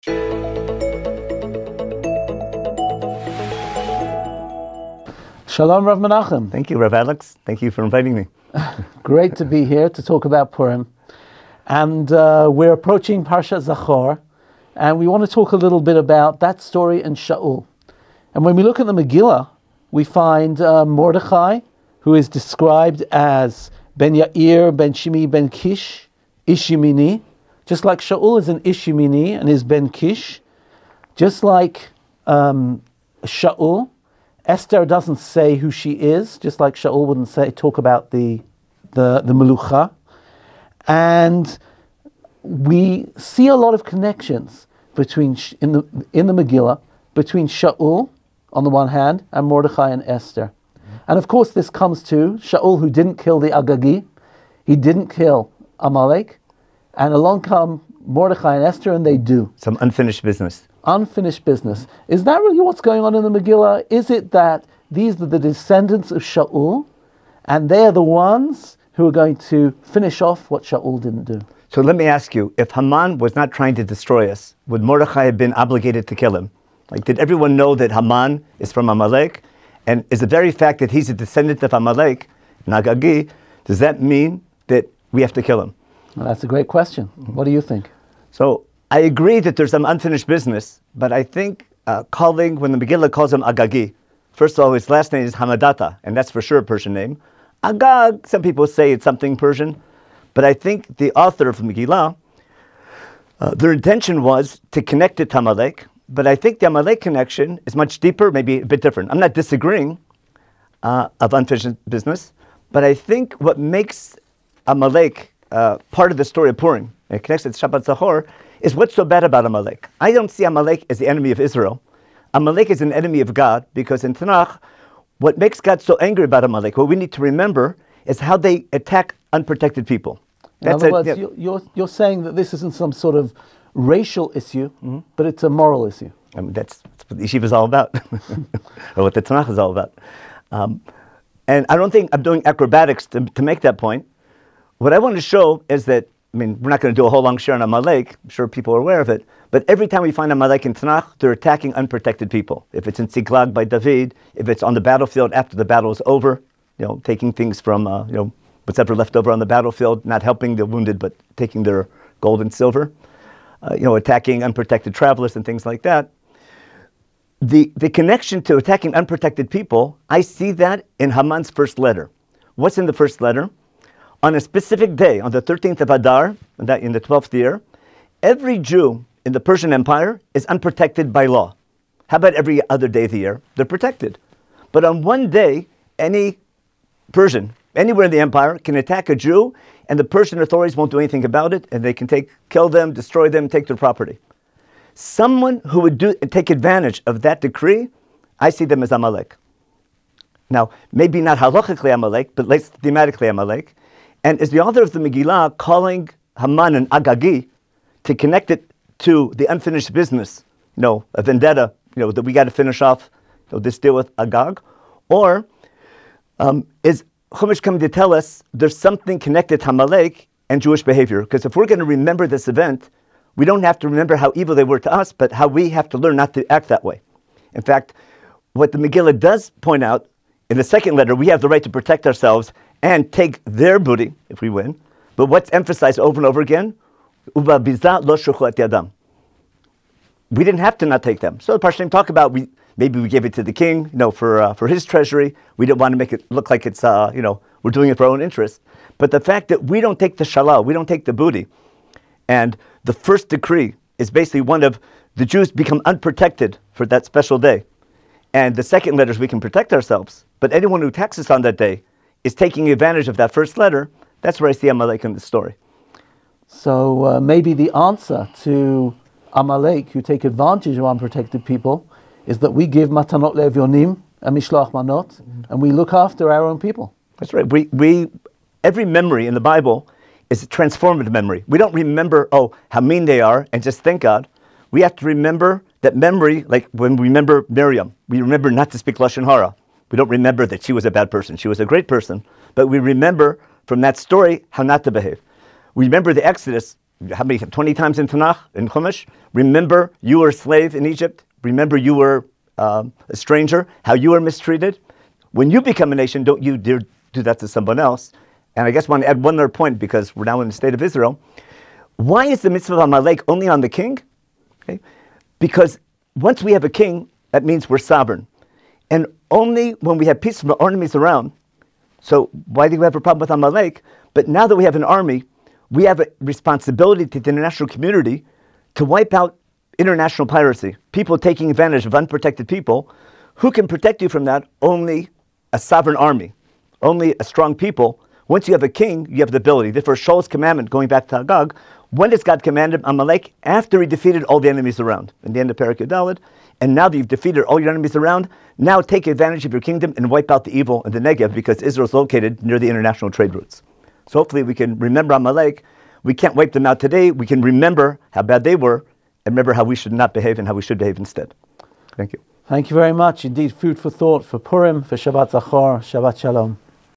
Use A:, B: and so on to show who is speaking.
A: Shalom, Rav Menachem.
B: Thank you, Rav Alex. Thank you for inviting me.
A: Great to be here to talk about Purim. And we're approaching Parshat Zachor, and we want to talk a little bit about that story in Shaul. And when we look at the Megillah, we find Mordechai, who is described as Ben Yair, Ben Shimi, Ben Kish, Ish Yemini. Just like Shaul is an Ish Yemini and is Ben Kish. Just like Shaul, Esther doesn't say who she is, just like Shaul wouldn't talk about the Melucha. And we see a lot of connections between in the Megillah between Shaul on the one hand and Mordechai and Esther. And of course this comes to Shaul, who didn't kill the Agagi, he didn't kill Amalek, and along come Mordechai and Esther, and they do.
B: Some unfinished business.
A: Unfinished business. Is that really what's going on in the Megillah? Is it that these are the descendants of Shaul, and they're the ones who are going to finish off what Shaul didn't do?
B: So let me ask you, if Haman was not trying to destroy us, would Mordechai have been obligated to kill him? Like, did everyone know that Haman is from Amalek? And is the very fact that he's a descendant of Amalek, Nagagi, does that mean that we have to kill him?
A: Well, that's a great question. What do you think?
B: So I agree that there's some unfinished business, but I think when the Megillah calls him Agagi, first of all, his last name is Hamadata, and that's for sure a Persian name. Agag, some people say it's something Persian, but I think the author of Megillah, their intention was to connect it to Amalek, but I think the Amalek connection is much deeper, maybe a bit different. I'm not disagreeing of unfinished business, but I think what makes Amalek part of the story of Purim, and it connects it to Shabbat Zachor, is what's so bad about Amalek. I don't see Amalek as the enemy of Israel. Amalek is an enemy of God, because in Tanakh, what makes God so angry about Amalek, what we need to remember, is how they attack unprotected people.
A: In other words, you're saying that this isn't some sort of racial issue, but it's a moral issue.
B: I mean, that's what the yeshiva is all about, or what the Tanakh is all about. And I don't think I'm doing acrobatics to make that point. What I want to show is that, I mean, we're not going to do a whole long share on Amalek. I'm sure people are aware of it. But every time we find Amalek in Tanakh, they're attacking unprotected people. If it's in Ziklag by David, if it's on the battlefield after the battle is over, taking things from, whatever left over on the battlefield, not helping the wounded, but taking their gold and silver, attacking unprotected travelers and things like that. The connection to attacking unprotected people, I see that in Haman's first letter. What's in the first letter? On a specific day, on the 13th of Adar, in the 12th year, every Jew in the Persian Empire is unprotected by law. How about every other day of the year? They're protected. But on one day, any Persian, anywhere in the empire, can attack a Jew, and the Persian authorities won't do anything about it, and they can kill them, destroy them, take their property. Someone who would take advantage of that decree, I see them as Amalek. Now, maybe not halachically Amalek, but thematically Amalek. And is the author of the Megillah calling Haman an Agagi to connect it to the unfinished business, a vendetta, that we got to finish off this deal with Agag? Or is Chumash coming to tell us there's something connected to Amalek and Jewish behavior? Because if we're going to remember this event, we don't have to remember how evil they were to us, but how we have to learn not to act that way. In fact, what the Megillah does point out, in the second letter, we have the right to protect ourselves and take their booty if we win. But what's emphasized over and over again? We didn't have to not take them. So the Parshanim talk about maybe we gave it to the king, for his treasury. We didn't want to make it look like it's we're doing it for our own interest. But the fact that we don't take the shalal, we don't take the booty, and the first decree is basically one of the Jews become unprotected for that special day. And the second letter is we can protect ourselves. But anyone who attacks us on that day is taking advantage of that first letter. That's where I see Amalek in the story.
A: So maybe the answer to Amalek, who take advantage of unprotected people, is that we give matanot le'evyonim and mishloach manot, and we look after our own people.
B: That's right. Every memory in the Bible is a transformative memory. We don't remember, how mean they are, and just thank God. We have to remember that memory, like when we remember Miriam, we remember not to speak Lashon Hara. We don't remember that she was a bad person. She was a great person. But we remember from that story how not to behave. We remember the Exodus. how many, 20 times in Tanakh, in Chumash? Remember you were a slave in Egypt. Remember you were a stranger, how you were mistreated. When you become a nation, don't you dare do that to someone else. And I guess I want to add one other point, because we're now in the state of Israel. Why is the mitzvah of Amalek only on the king? Okay. Because once we have a king, that means we're sovereign. And only when we have peace from our enemies around. So why do we have a problem with Amalek? But now that we have an army, we have a responsibility to the international community to wipe out international piracy, people taking advantage of unprotected people. Who can protect you from that? Only a sovereign army, only a strong people. Once you have a king, you have the ability. Therefore, Shaul's commandment, going back to Agag, when does God command Amalek? After he defeated all the enemies around, in the end of Perek Yudalid. And now that you've defeated all your enemies around, now take advantage of your kingdom and wipe out the evil in the Negev, because Israel is located near the international trade routes. So hopefully we can remember Amalek. We can't wipe them out today. We can remember how bad they were and remember how we should not behave and how we should behave instead. Thank you.
A: Thank you very much. Indeed, food for thought for Purim, for Shabbat Zachor, Shabbat Shalom.